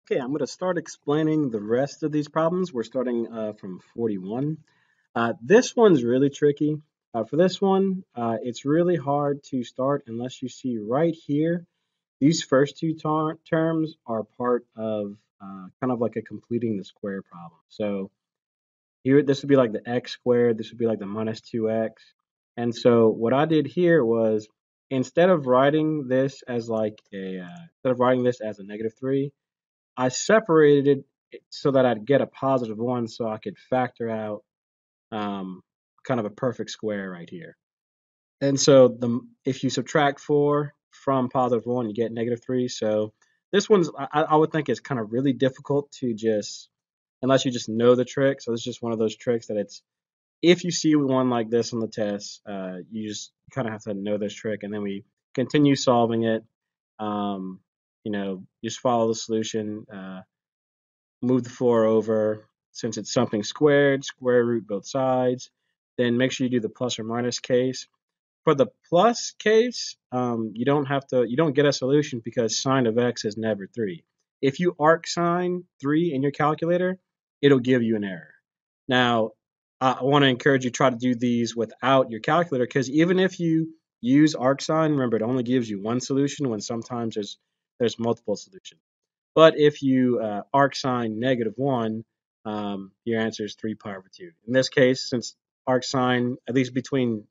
Okay, I'm going to start explaining the rest of these problems. We're starting from 41. This one's really tricky. For this one, it's really hard to start unless you see right here. These first two terms are part of kind of like a completing the square problem. So here, this would be like the x squared. This would be like the minus 2x. And so what I did here was instead of writing this as like instead of writing this as a negative 3, I separated it so that I'd get a positive one so I could factor out um, kind of a perfect square right here. And so if you subtract 4 from positive 1, you get negative 3. So this one's, I would think is kind of really difficult to just, unless you just know the trick. So it's just one of those tricks that it's, if you see one like this on the test, you just kind of have to know this trick. And then we continue solving it. Um, just follow the solution. Move the 4 over. Since it's something squared, square root both sides. Then make sure you do the plus or minus case. For the plus case, you don't get a solution because sine of x is never 3. If you arc sine 3 in your calculator, it'll give you an error. Now, I want to encourage you to try to do these without your calculator because even if you use arc sine, remember it only gives you one solution when sometimes there's multiple solutions. But if you arc sine negative 1, your answer is 3 pi over 2. In this case, since arc sine, at least between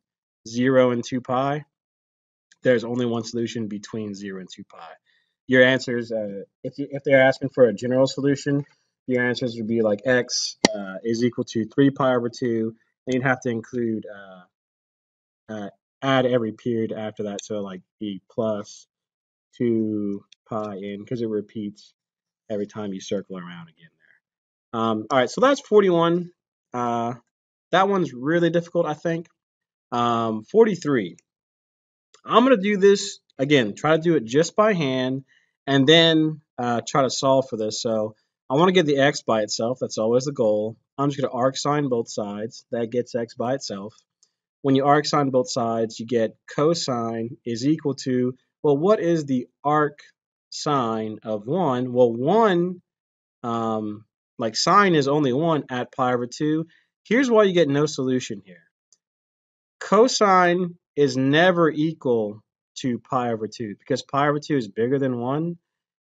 0 and 2 pi, there's only one solution between 0 and 2 pi. Your answers, if they're asking for a general solution, your answers would be like x is equal to 3 pi over 2, and you'd have to include, add every period after that, so like the plus 2 pi in, because it repeats every time you circle around again there. All right, so that's 41. That one's really difficult, I think. 43. I'm going to do this again, try to do it just by hand, and then try to solve for this. So I want to get the x by itself. That's always the goal. I'm just going to arc sine both sides. That gets x by itself. When you arc sine both sides, you get cosine is equal to, well, what is the arc sine of 1? Well, 1 like sine is only 1 at pi over 2. Here's why you get no solution here. Cosine is never equal to pi over 2 because pi over 2 is bigger than 1.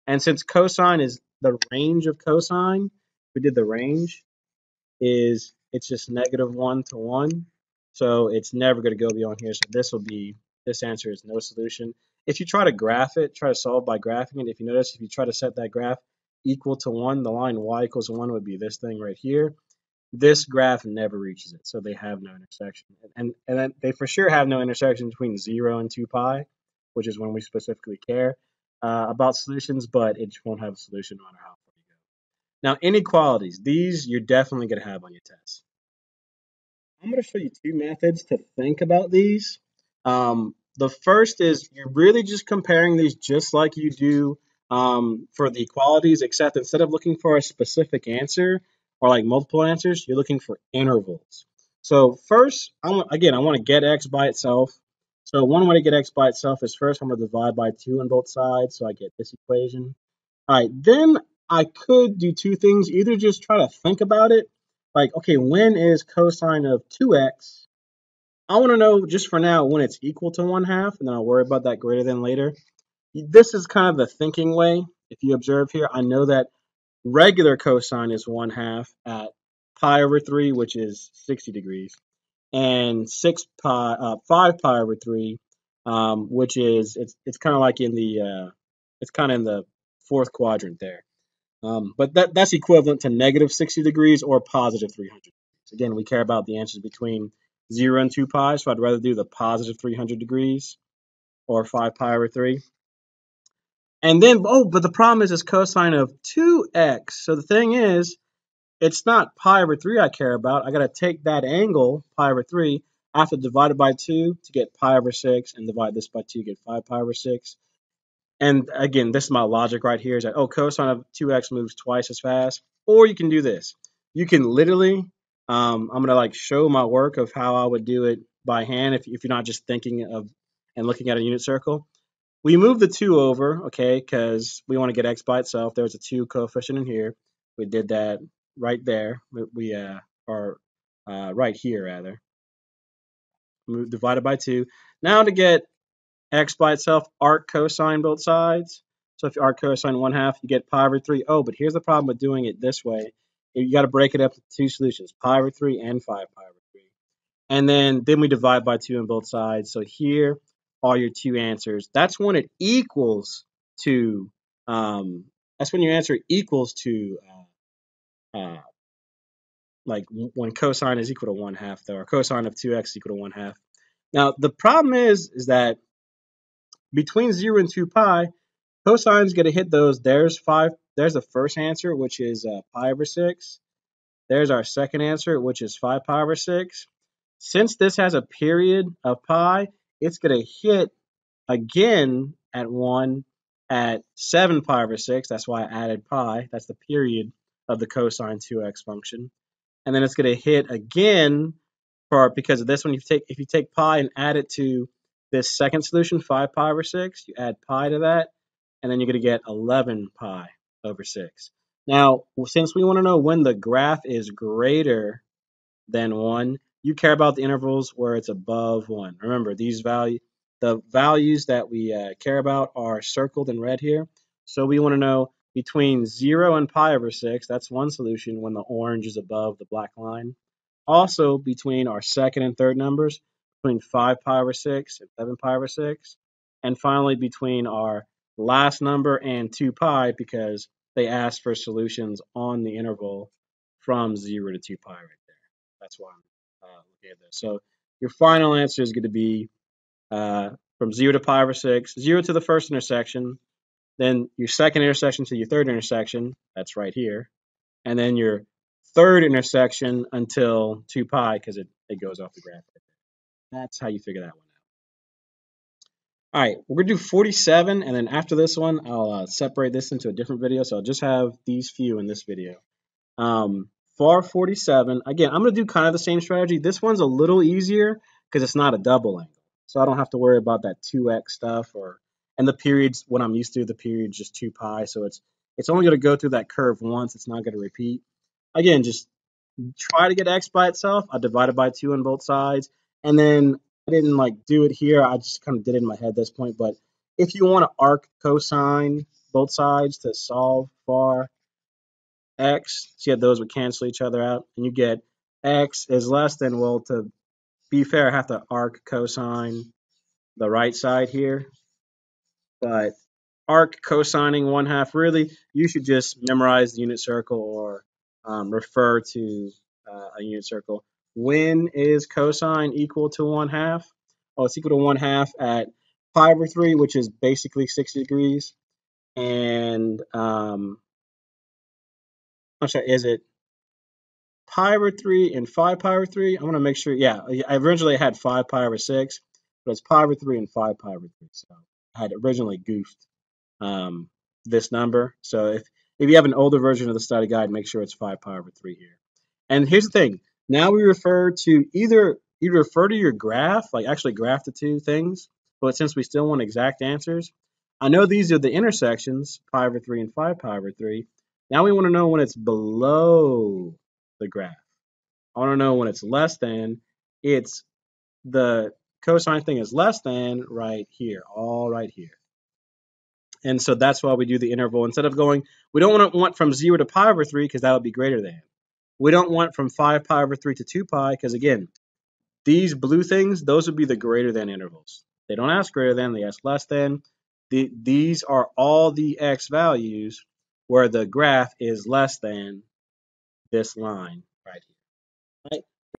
And since cosine is the range of cosine, we did the range, it's just negative 1 to 1. So it's never going to go beyond here. So this answer is no solution. If you try to graph it, try to solve by graphing it. If you notice, if you try to set that graph equal to 1, the line y equals 1 would be this thing right here. This graph never reaches it, so they have no intersection. And then they for sure have no intersection between 0 and 2 pi, which is when we specifically care about solutions, but it won't have a solution no matter how far you go. Now, inequalities. These you're definitely going to have on your test. I'm going to show you two methods to think about these. The first is you're really just comparing these just like you do for the equalities, except instead of looking for a specific answer or like multiple answers, you're looking for intervals. So first, I want to get x by itself. So one way to get x by itself is first I'm going to divide by 2 on both sides, so I get this equation. All right, then I could do two things. Either just try to think about it, like, okay, when is cosine of 2x? I want to know just for now when it's equal to 1/2, and then I'll worry about that greater than later. This is kind of the thinking way. If you observe here, I know that regular cosine is 1/2 at pi over 3, which is 60 degrees, and 5 pi over 3, which is it's kind of like in the it's kind of in the fourth quadrant there. But that's equivalent to negative 60 degrees or positive 300 degrees. Again, we care about the answers between 0 and 2 pi, so I'd rather do the positive 300 degrees or 5 pi over 3. And then, but the problem is it's cosine of 2x. So the thing is, it's not pi over 3 I care about. I got to take that angle, pi over 3. I have to divide it by 2 to get pi over 6, and divide this by 2 to get 5 pi over 6. And again, this is my logic right here is that, cosine of 2x moves twice as fast. Or you can do this. You can literally, I'm going to like show my work of how I would do it by hand if you're not just thinking of and looking at a unit circle. We move the 2 over, okay, because we want to get x by itself. There's a 2 coefficient in here. We did that right there. We are right here, rather. Move divided by 2. Now to get x by itself, arc cosine both sides. So if you arc cosine 1/2, you get pi over 3. Oh, but here's the problem with doing it this way. You got to break it up to 2 solutions, pi over 3 and 5 pi over 3. And then we divide by 2 on both sides. So here are your 2 answers. That's when it equals to, that's when your answer equals to, like when cosine is equal to 1/2, though, or cosine of 2x is equal to 1/2. Now, the problem is that between 0 and 2 pi, cosine's going to hit those. There's the first answer, which is pi over 6. There's our second answer, which is 5 pi over 6. Since this has a period of pi, it's going to hit again at 1 at 7 pi over 6. That's why I added pi. That's the period of the cosine 2x function. And then it's going to hit again because of this one. If you take pi and add it to this second solution, 5 pi over 6, you add pi to that, and then you're going to get 11 pi over 6. Now, since we want to know when the graph is greater than 1, you care about the intervals where it's above 1. Remember, the values that we care about are circled in red here. So we want to know between 0 and pi over 6, that's one solution when the orange is above the black line. Also, between our second and third numbers, between 5 pi over 6 and 7 pi over 6. And finally, between our last number and 2 pi, because they asked for solutions on the interval from 0 to 2 pi right there. That's why I'm looking at this. So your final answer is going to be from 0 to pi over 6, 0 to the first intersection, then your second intersection to your third intersection, that's right here, and then your third intersection until 2 pi because it goes off the graph. That's how you figure that one out. All right, we're going to do 47, and then after this one, I'll separate this into a different video, so I'll just have these few in this video. For 47, again, I'm going to do kind of the same strategy. This one's a little easier because it's not a double angle. So I don't have to worry about that 2x stuff and the periods, what I'm used to, the period's just 2 pi. So it's only going to go through that curve once. It's not going to repeat. Again, just try to get x by itself. I divided by 2 on both sides. And then I didn't do it here. I just kind of did it in my head at this point. But if you want to arc cosine both sides to solve for x, so you have those would cancel each other out, and you get x is less than, well, to be fair, I have to arc cosine the right side here, but arc cosining 1/2, really, you should just memorize the unit circle or refer to a unit circle. When is cosine equal to 1/2? Oh, it's equal to 1/2 at pi over 3, which is basically 60 degrees, and I'm sorry, is it pi over 3 and 5 pi over 3? I want to make sure. Yeah, I originally had 5 pi over 6, but it's pi over 3 and 5 pi over 3. So I had originally goofed this number. So if you have an older version of the study guide, make sure it's 5 pi over 3 here. And here's the thing. Now we refer to either refer to your graph, like actually graph the two things, but since we still want exact answers, I know these are the intersections, pi over 3 and 5 pi over 3. Now we want to know when it's below the graph. I want to know when it's less than. It's the cosine thing is less than right here, all right here. And so that's why we do the interval. Instead of going, we don't want from 0 to pi over 3 because that would be greater than. We don't want from 5 pi over 3 to 2 pi because, again, these blue things, those would be the greater than intervals. They don't ask greater than, they ask less than. These are all the x values where the graph is less than this line right here. Right?